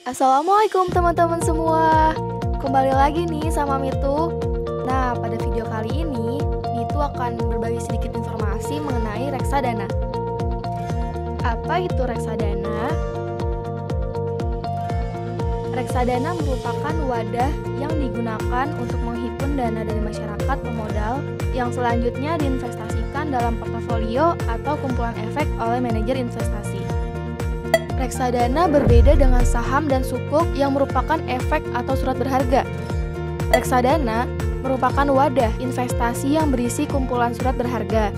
Assalamualaikum teman-teman semua. Kembali lagi nih sama Mitu. Nah, pada video kali ini Mitu akan berbagi sedikit informasi mengenai reksadana. Apa itu reksadana? Reksadana merupakan wadah yang digunakan untuk menghimpun dana dari masyarakat pemodal yang selanjutnya diinvestasikan dalam portofolio atau kumpulan efek oleh manajer investasi. Reksadana berbeda dengan saham dan sukuk yang merupakan efek atau surat berharga. Reksadana merupakan wadah investasi yang berisi kumpulan surat berharga.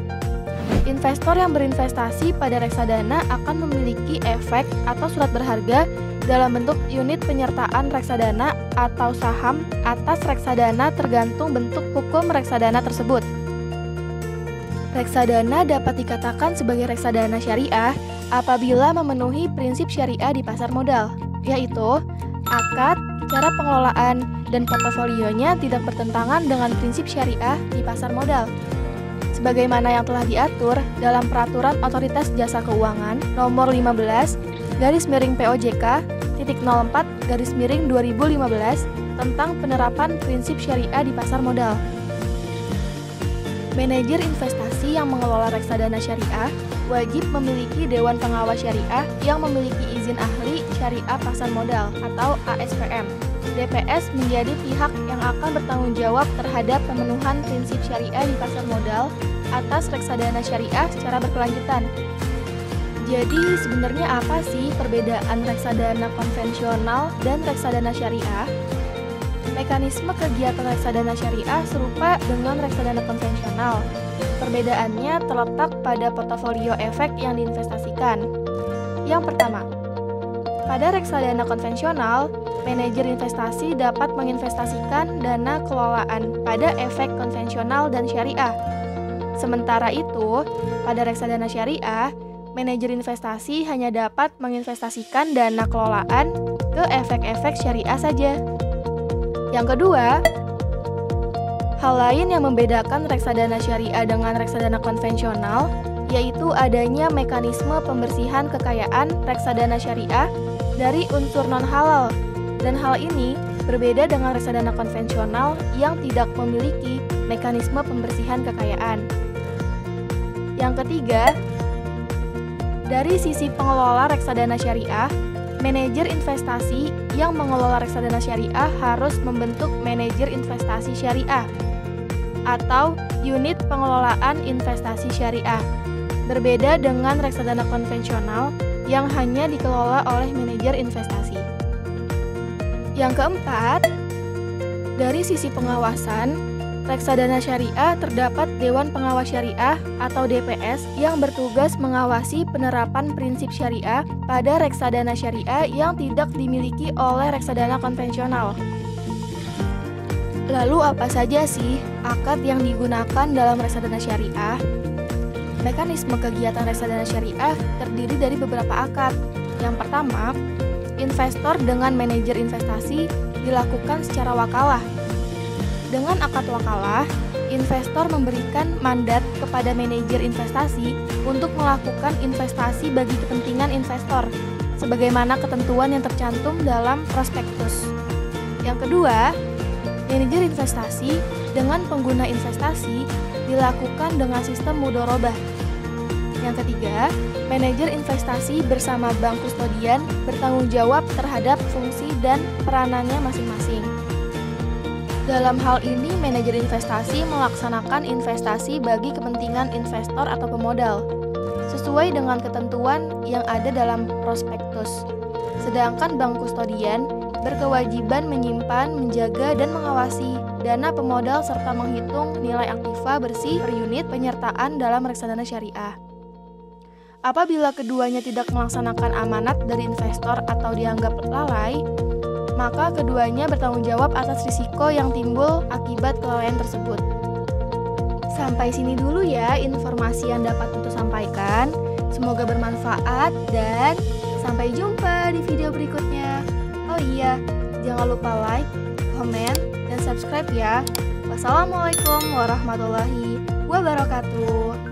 Investor yang berinvestasi pada reksadana akan memiliki efek atau surat berharga dalam bentuk unit penyertaan reksadana atau saham atas reksadana tergantung bentuk hukum reksadana tersebut. Reksadana dapat dikatakan sebagai reksadana syariah apabila memenuhi prinsip syariah di pasar modal, yaitu akad, cara pengelolaan, dan portofolionya tidak bertentangan dengan prinsip syariah di pasar modal. Sebagaimana yang telah diatur dalam Peraturan Otoritas Jasa Keuangan Nomor 15/POJK.04/2015 tentang penerapan prinsip syariah di pasar modal. Manajer investasi yang mengelola reksadana syariah wajib memiliki Dewan Pengawas Syariah yang memiliki izin ahli syariah pasar modal atau ASPM. DPS menjadi pihak yang akan bertanggung jawab terhadap pemenuhan prinsip syariah di pasar modal atas reksadana syariah secara berkelanjutan. Jadi sebenarnya apa sih perbedaan reksadana konvensional dan reksadana syariah? Mekanisme kegiatan reksadana syariah serupa dengan reksadana konvensional. Perbedaannya terletak pada portofolio efek yang diinvestasikan. Yang pertama, pada reksadana konvensional, manajer investasi dapat menginvestasikan dana kelolaan pada efek konvensional dan syariah. Sementara itu, pada reksadana syariah, manajer investasi hanya dapat menginvestasikan dana kelolaan ke efek-efek syariah saja. Yang kedua, hal lain yang membedakan reksadana syariah dengan reksadana konvensional yaitu adanya mekanisme pembersihan kekayaan reksadana syariah dari unsur non-halal, dan hal ini berbeda dengan reksadana konvensional yang tidak memiliki mekanisme pembersihan kekayaan. Yang ketiga, dari sisi pengelola reksadana syariah, manajer investasi yang mengelola reksadana syariah harus membentuk manajer investasi syariah atau unit pengelolaan investasi syariah. Berbeda dengan reksadana konvensional yang hanya dikelola oleh manajer investasi. Yang keempat, dari sisi pengawasan, reksadana syariah terdapat Dewan Pengawas Syariah atau DPS yang bertugas mengawasi penerapan prinsip syariah pada reksadana syariah yang tidak dimiliki oleh reksadana konvensional. Lalu apa saja sih akad yang digunakan dalam reksadana syariah? Mekanisme kegiatan reksadana syariah terdiri dari beberapa akad. Yang pertama, investor dengan manajer investasi dilakukan secara wakalah. Dengan akad wakalah, investor memberikan mandat kepada manajer investasi untuk melakukan investasi bagi kepentingan investor, sebagaimana ketentuan yang tercantum dalam prospektus. Yang kedua, manajer investasi dengan pengguna investasi dilakukan dengan sistem mudharabah. Yang ketiga, manajer investasi bersama bank kustodian bertanggung jawab terhadap fungsi dan peranannya masing-masing. Dalam hal ini, manajer investasi melaksanakan investasi bagi kepentingan investor atau pemodal, sesuai dengan ketentuan yang ada dalam prospektus. Sedangkan bank kustodian berkewajiban menyimpan, menjaga, dan mengawasi dana pemodal serta menghitung nilai aktiva bersih per unit penyertaan dalam reksadana syariah. Apabila keduanya tidak melaksanakan amanat dari investor atau dianggap lalai, maka keduanya bertanggung jawab atas risiko yang timbul akibat kelalaian tersebut. Sampai sini dulu ya informasi yang dapat Mitu sampaikan. Semoga bermanfaat dan sampai jumpa di video berikutnya. Oh iya, jangan lupa like, komen, dan subscribe ya. Wassalamualaikum warahmatullahi wabarakatuh.